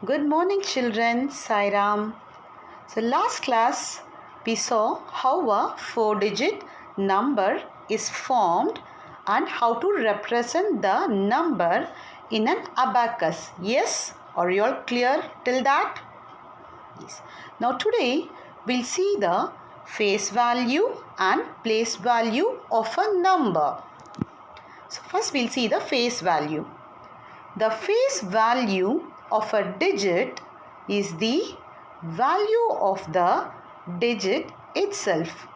Good morning children, Sairam. So last class we saw how a 4-digit number is formed and how to represent the number in an abacus. Yes? Are you all clear till that? Yes. Now today we'll see the face value and place value of a number. So first we'll see the face value. The face value of a digit is the value of the digit itself.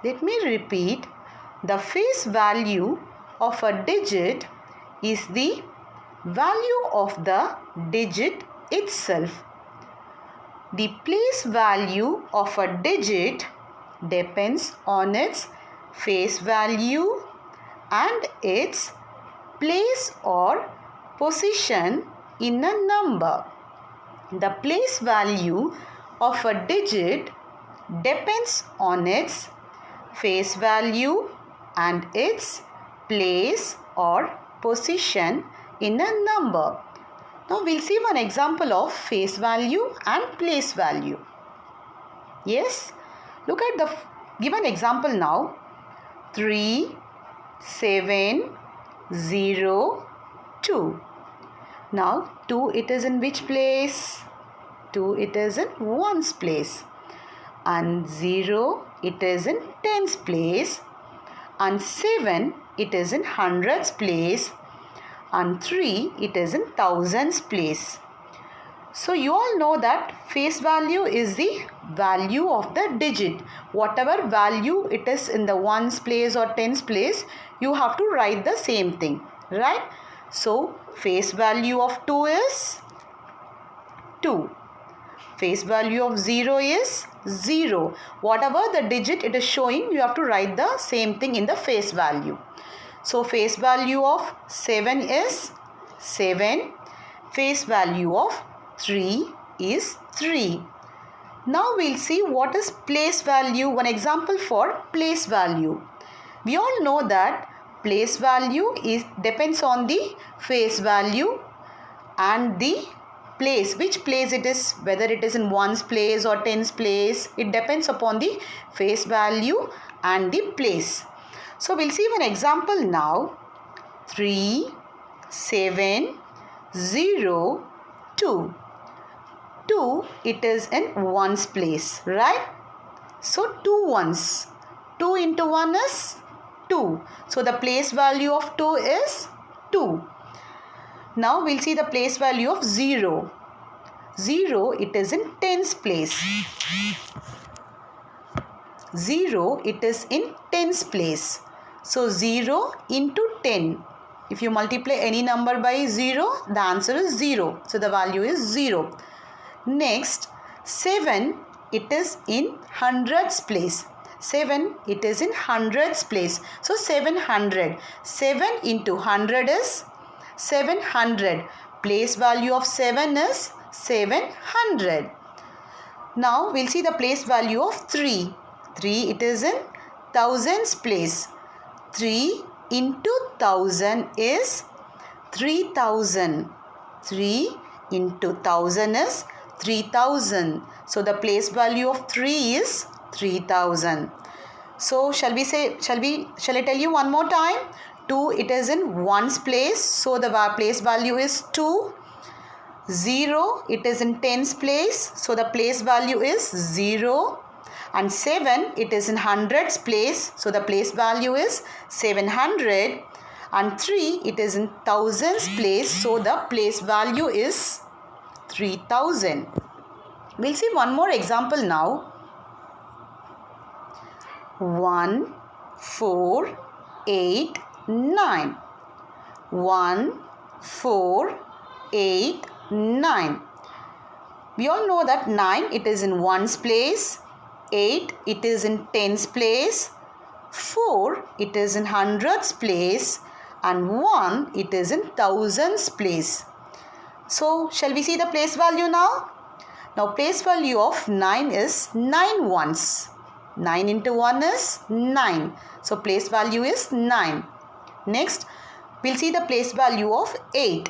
Let me repeat. The face value of a digit is the value of the digit itself. The place value of a digit depends on its face value and its place or position in a number. The place value of a digit depends on its face value and its place or position in a number. Now we'll see one example of face value and place value. Yes, look at the given example now. 3, 7, 0, 2. Now 2 it is in which place? 2 it is in ones place, and 0 it is in tens place, and 7 it is in hundreds place, and 3 it is in thousands place. So you all know that face value is the value of the digit. Whatever value it is in the ones place or tens place, you have to write the same thing, right? So face value of 2 is 2. Face value of 0 is 0. Whatever the digit it is showing, you have to write the same thing in the face value. So face value of 7 is 7. Face value of 3 is 3. Now we'll see what is place value. One example for place value. We all know that place value depends on the face value and the place, which place it is, whether it is in ones place or tens place. It depends upon the face value and the place. So we'll see one example now. 3, 7, 0, 2. 2 it is in ones place, right? So 2 ones. 2 into 1 is 2. So the place value of 2 is 2. Now we'll see the place value of 0. 0 it is in tens place. 0 it is in tens place. So 0 into 10. If you multiply any number by 0, the answer is 0. So the value is 0. Next, 7 it is in hundreds place. 7 it is in hundreds place. So 700. 7 into 100 is 700. Place value of 7 is 700. Now we'll see the place value of 3. 3 it is in thousands place. 3 into 1000 is 3000. 3 into 1000 is 3000. So the place value of 3 is 3000. So shall I tell you one more time? 2 it is in ones place. So the place value is 2. 0 it is in tens place. So the place value is 0. And 7 it is in hundreds place. So the place value is 700. And 3 it is in thousands place. So the place value is 3000. We'll see one more example now. 1, 4, 8, 9. 1, 4, 8, 9. We all know that 9 it is in ones place. 8 it is in tens place. 4 it is in hundreds place. And 1 it is in thousands place. So shall we see the place value now? Now place value of 9 is 9 ones. 9 into 1 is 9. So place value is 9. Next, we'll see the place value of 8.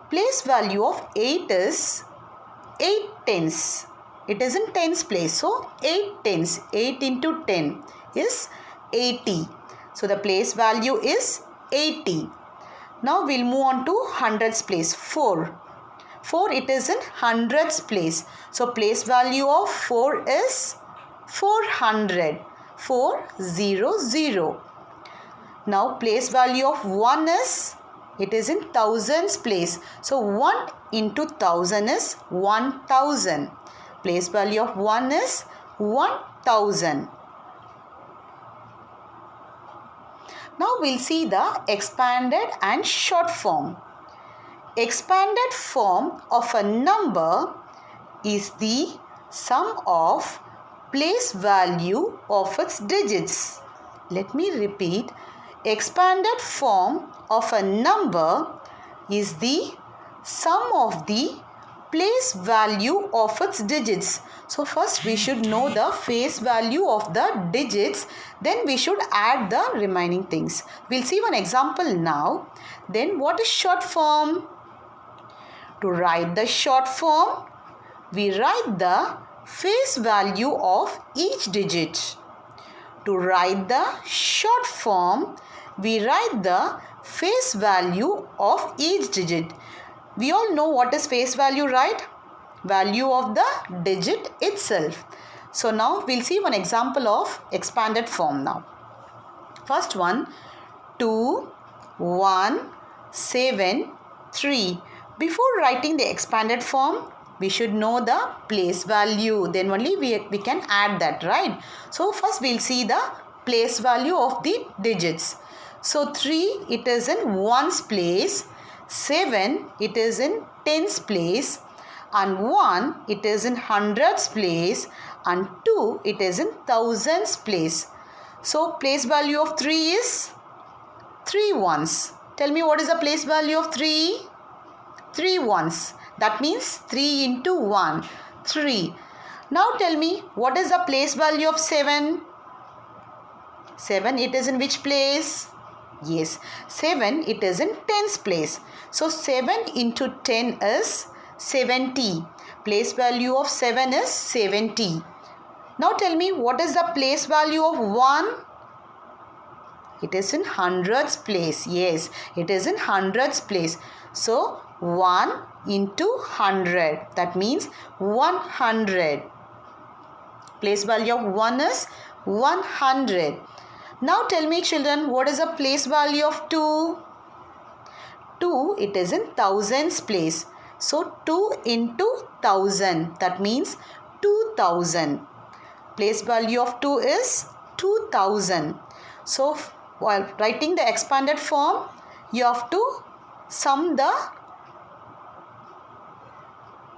Place value of 8 is 8 tens. It is in tens place. So 8 tens. 8 into 10 is 80. So the place value is 80. Now we'll move on to hundreds place. 4. 4 it is in hundreds place. So place value of 4 is 400. 400. Now place value of 1 is, it is in thousands place. So 1 into 1000 is 1000. Place value of 1 is 1000. Now we'll see the expanded and short form. Expanded form of a number is the sum of place value of its digits. Let me repeat. Expanded form of a number is the sum of the place value of its digits. So first we should know the face value of the digits, then we should add the remaining things. We'll see one example now. Then what is short form? To write the short form, we write the face value of each digit. To write the short form, we write the face value of each digit. We all know what is face value, right? Value of the digit itself. So now we'll see one example of expanded form now. First one, 2, 1, 7, 3. Before writing the expanded form, we should know the place value. Then only we can add that, right? So first we'll see the place value of the digits. So 3 it is in ones place, 7 it is in tens place, and 1 it is in hundreds place, and 2 it is in thousands place. So place value of 3 is 3 ones. Tell me what is the place value of 3? 3 ones. That means 3 into 1, 3. Now tell me what is the place value of 7? 7 it is in which place? Yes, 7 it is in tens place. So 7 into 10 is 70. Place value of 7 is 70. Now tell me what is the place value of 1? It is in hundreds place. Yes, it is in hundreds place. So 1 into 100. That means 100. Place value of 1 is 100. Now tell me children, what is the place value of 2? 2 it is in thousands place. So 2 into 1000. That means 2000. Place value of 2 is 2000. So while writing the expanded form, you have to sum the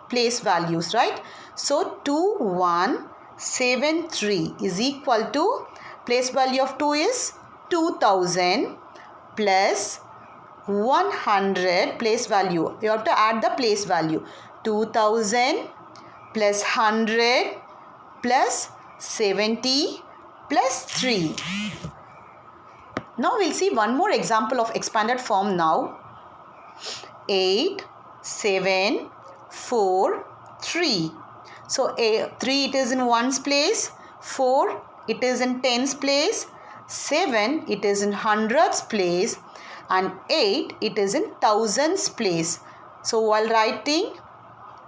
place values, right? So 2173 is equal to, place value of 2 is 2000 plus 100 place value. You have to add the place value. 2000 plus 100 plus 70 plus 3. Now we'll see one more example of expanded form now. 8, 7, 4, 3. So 3 it is in ones place, 4 it is in tens place, 7 it is in hundreds place, and 8 it is in thousands place. So while writing,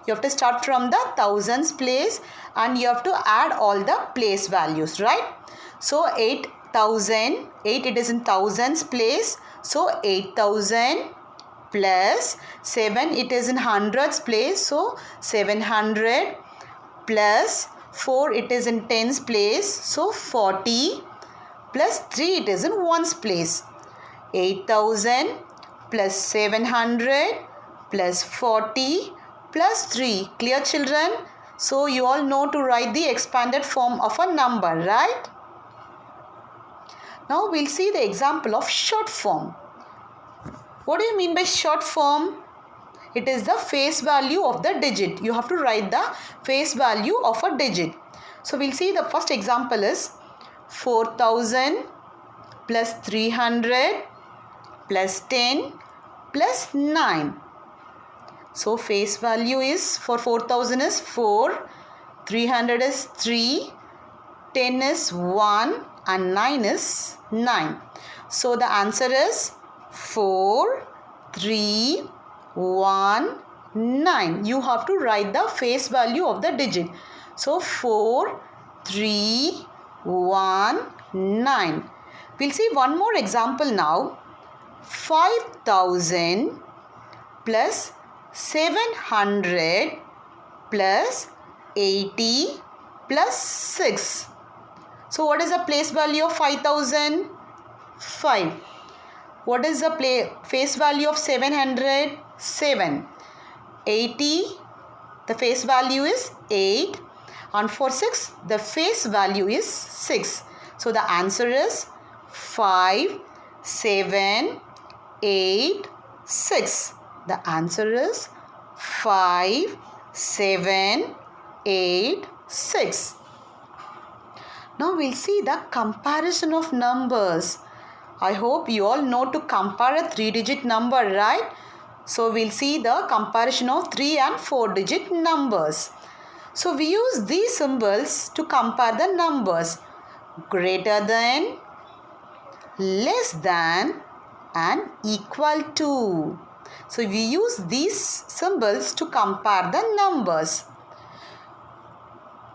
you have to start from the thousands place and you have to add all the place values, right? So 8,000, 8 it is in thousands place. So 8,000 plus 7 it is in hundreds place. So 700 plus 4 it is in tens place. So 40 plus 3 it is in ones place. 8,000 plus 700 plus 40 plus 3. Clear children? So you all know to write the expanded form of a number, right? Now we'll see the example of short form. What do you mean by short form? It is the face value of the digit. You have to write the face value of a digit. So we'll see the first example is 4,000 plus 300 plus 10 plus 9. So face value is for 4000 is 4, 300 is 3, 10 is 1 and 9 is 9. So the answer is 4, 3, 1, 9. You have to write the face value of the digit. So 4, 3, 1, 9. We'll see one more example now. 5000 plus 700 plus 80 plus 6. So what is the place value of 5000? 5. What is the face value of 700? 7. 80, the face value is 8. And for 6, the face value is 6. So the answer is 5, 7, 8, 6. The answer is 5, 7, 8, 6. Now we'll see the comparison of numbers. I hope you all know to compare a 3-digit number, right? So we'll see the comparison of 3 and 4-digit numbers. So we use these symbols to compare the numbers: greater than, less than and equal to. So we use these symbols to compare the numbers.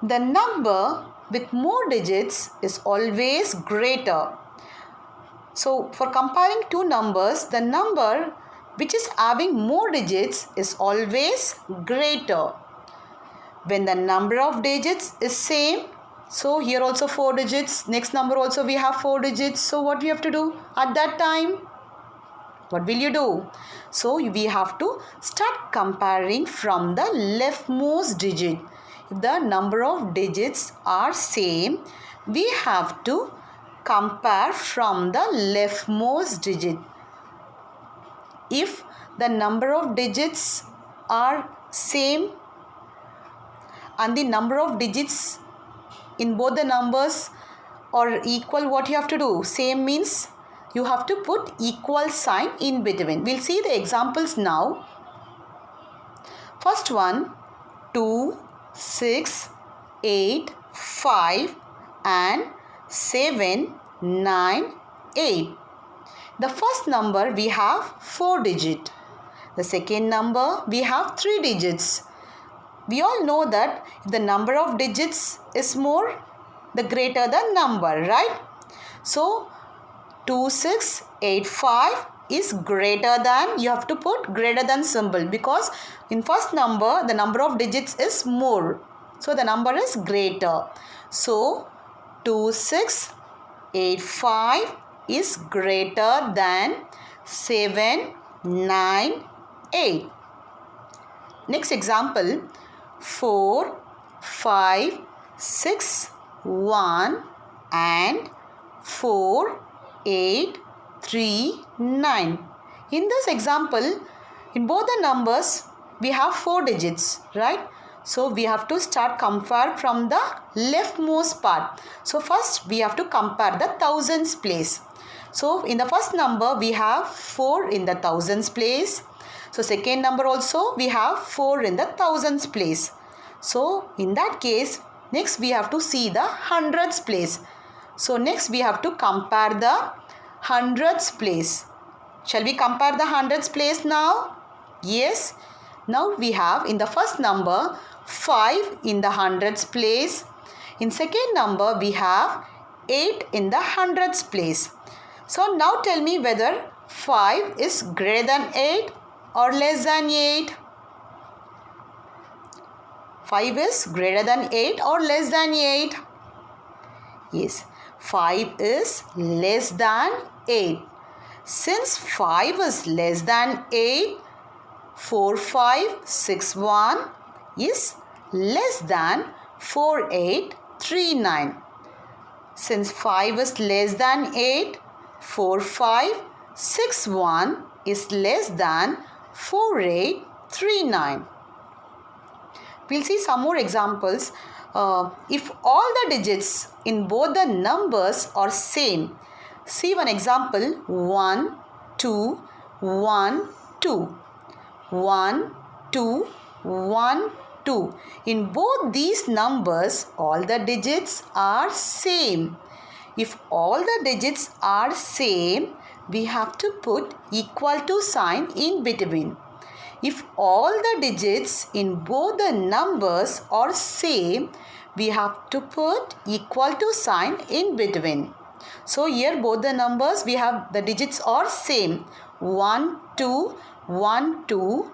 The number with more digits is always greater. So for comparing two numbers, the number which is having more digits is always greater. When the number of digits is same, so here also 4 digits, next number also we have 4 digits. So what we have to do at that time? What will you do? So we have to start comparing from the leftmost digit. If the number of digits are same, we have to compare from the leftmost digit. If the number of digits are same and the number of digits in both the numbers are equal, what you have to do? Same means you have to put equal sign in between. We'll see the examples now. First one, 2, 6, 8, 5 and 7, 9, 8. The first number we have 4 digit. The second number we have 3 digits. We all know that if the number of digits is more, the greater the number, right? So 2685 is greater than, you have to put greater than symbol, because in first number the number of digits is more, so the number is greater. So 2685 is greater than 798. Next example, 4, 5, 6, 1 and 4, 8, 3, 9. In this example, in both the numbers we have 4 digits, right? So we have to start compare from the leftmost part. So first we have to compare the thousands place. So in the first number we have 4 in the thousands place. So second number also we have 4 in the thousands place. So in that case, next we have to see the hundreds place. So next we have to compare the hundreds place. Shall we compare the hundreds place now? Yes. Now we have in the first number 5 in the hundreds place. In second number we have 8 in the hundreds place. So now tell me whether 5 is greater than 8 or less than 8. 5 is greater than 8 or less than 8? Yes, 5 is less than 8. Since 5 is less than 8, 4561 is less than 4839. Since 5 is less than 8, 4561 is less than 4839. We'll see some more examples. If all the digits in both the numbers are same, see one example, 1, 2, 1, 2. 1, 2, 1, 2. In both these numbers, all the digits are same. If all the digits are same, we have to put equal to sign in between. If all the digits in both the numbers are same, we have to put equal to sign in between. So here both the numbers we have the digits are same. 1, 2, 1, 2,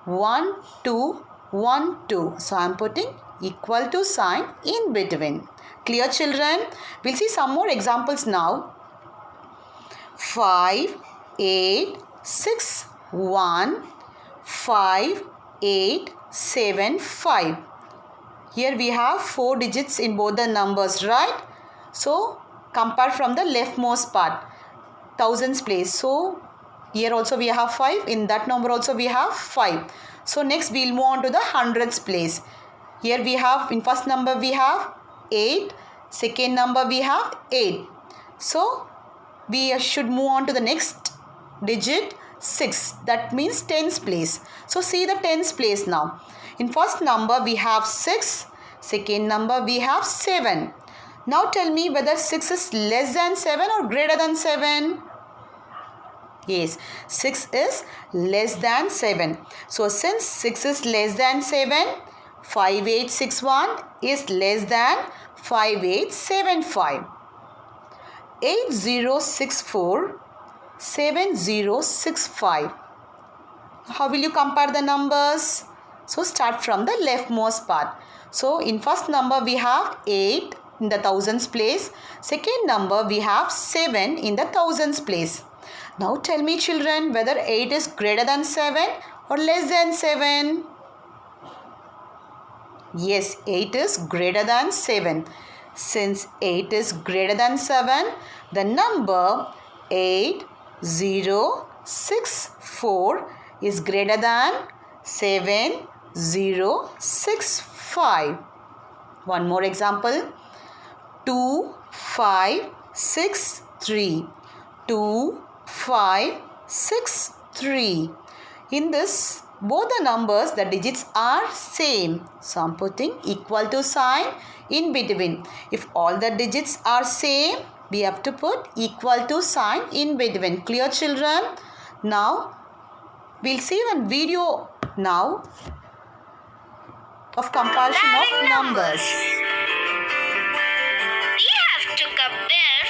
1, 2, 1, 2. So I am putting equal to sign in between. Clear, children? We'll see some more examples now. 5, 8, 6, 1, 5, 8, 7, 5. Here we have 4 digits in both the numbers, right? So compare from the leftmost part, thousands place. So here also we have 5. In that number also we have 5. So next we will move on to the hundreds place. Here we have, in first number we have 8. Second number we have 8. So we should move on to the next digit 6. That means tens place. So see the tens place now. In first number we have 6. Second number we have 7. Now tell me whether 6 is less than 7 or greater than 7. Yes, 6 is less than 7. So since 6 is less than 7, 5861 is less than 5875. 8064, 7065. How will you compare the numbers? So start from the leftmost part. So in first number we have 8 in the thousands place. Second number we have 7 in the thousands place. Now tell me, children, whether 8 is greater than 7 or less than 7. Yes, 8 is greater than 7. Since 8 is greater than 7, the number 8064 is greater than 7065. One more example. 2563. 2563. In this, both the numbers, the digits are same. So I am putting equal to sign in between. If all the digits are same, we have to put equal to sign in between. Clear, children? Now we'll see one video now of comparison of numbers. We have to compare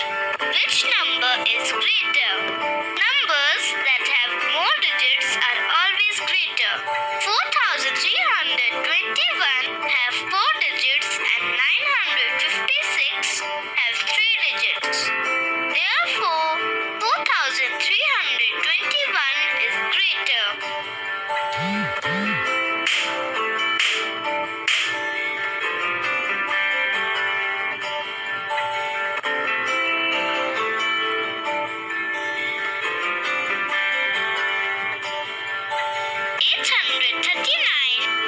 which number is greater. Numbers that have more digits are always greater. 4321 have 4 digits and 956 have 3 digits. Therefore, 4321 is greater.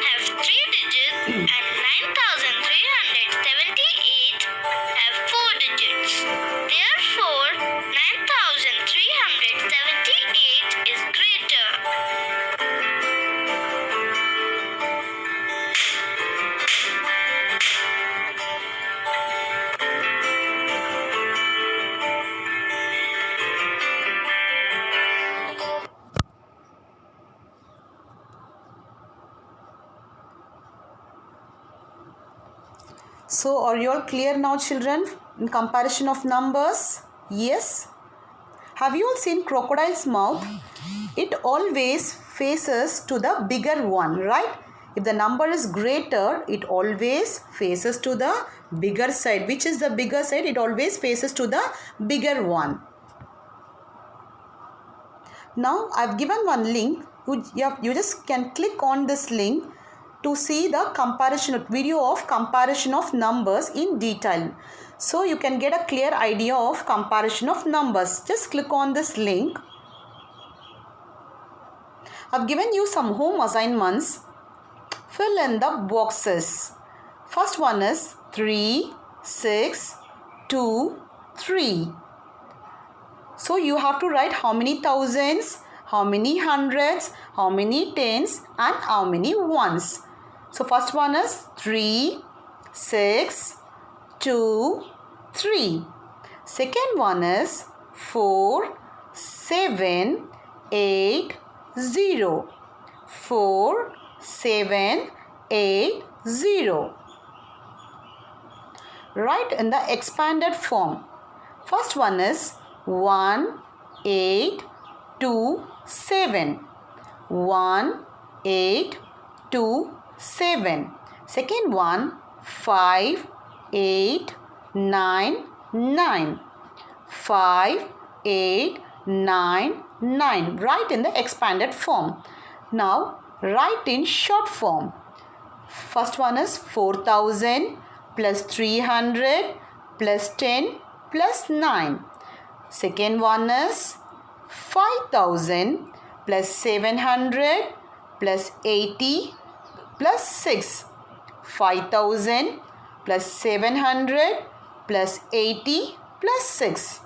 Have 3 digits and 9378 have 4 digits. Therefore, 9378 is greater. So are you all clear now, children, in comparison of numbers? Yes. Have you all seen crocodile's mouth? It always faces to the bigger one, right? If the number is greater, it always faces to the bigger side. Which is the bigger side? It always faces to the bigger one. Now I've given one link. You just can click on this link to see the video of comparison of numbers in detail. So you can get a clear idea of comparison of numbers. Just click on this link. I've given you some home assignments. Fill in the boxes. First one is 3, 6, 2, 3. So you have to write how many thousands, how many hundreds, how many tens, and how many ones. So first one is 3, 6, 2, 3. Second one is 4, 7, 8, 0. 4, 7, 8, 0. Write in the expanded form. First one is 1, 8, 2, 7. 1, 8, 2, 7. Second one 5, 8, 9, 9. 5, 8, 9, 9. Write in the expanded form. Now write in short form. First one is 4000 plus 300 plus 10 plus 9. Second one is 5000 plus 700 plus 80 plus 6. 5000 plus 700 plus 80 plus 6.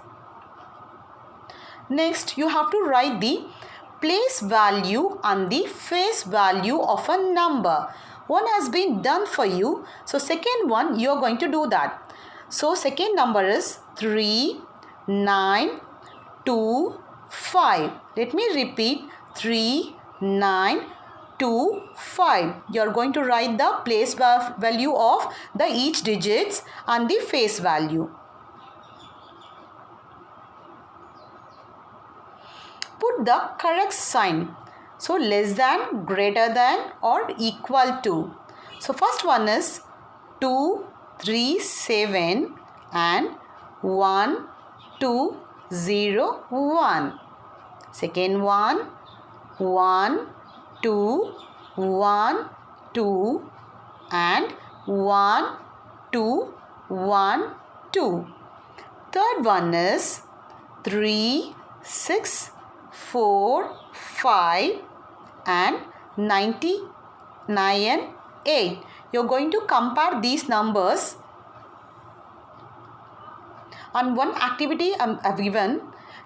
Next, you have to write the place value and the face value of a number. One has been done for you. So, second one, you are going to do that. So, second number is 3, 9, 2, 5. Let me repeat. 3, 9, 2, 5. You are going to write the place value of the each digits and the face value. Put the correct sign. So less than, greater than, or equal to. So first one is 2, 3, 7 and 1, 2, 0, 1. Second one 1, 2, 1, 2 and 1, 2, 1, 2. Third one is 3, 6, 4, 5 and 99, 8. You're going to compare these numbers. And one activity I've given.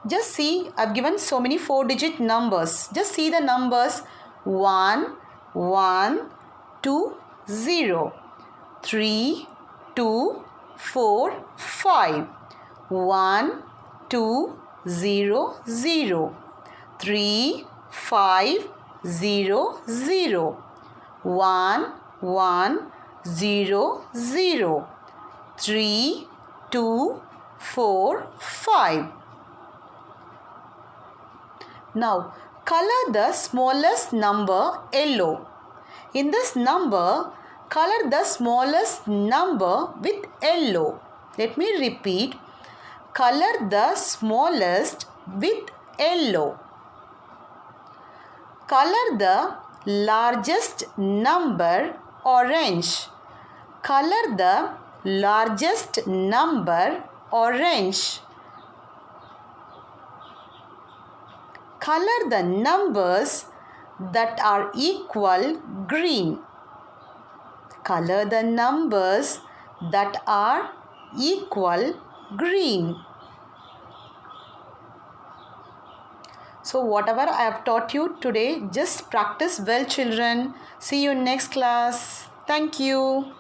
Just see, I've given so many 4-digit numbers. Just see the numbers 1, 1, 2, 0, 3, 2, 4, 5, 1, 2, 0, 0, 3, 5, 0, 0, 1, 1, 0, 0, 3, 2, 4, 5. Now, color the smallest number yellow. In this number, color the smallest number with yellow. Let me repeat. Color the smallest with yellow. Color the largest number orange. Color the largest number orange. Color the numbers that are equal green. Color the numbers that are equal green. So whatever I have taught you today, just practice well, children. See you in next class. Thank you.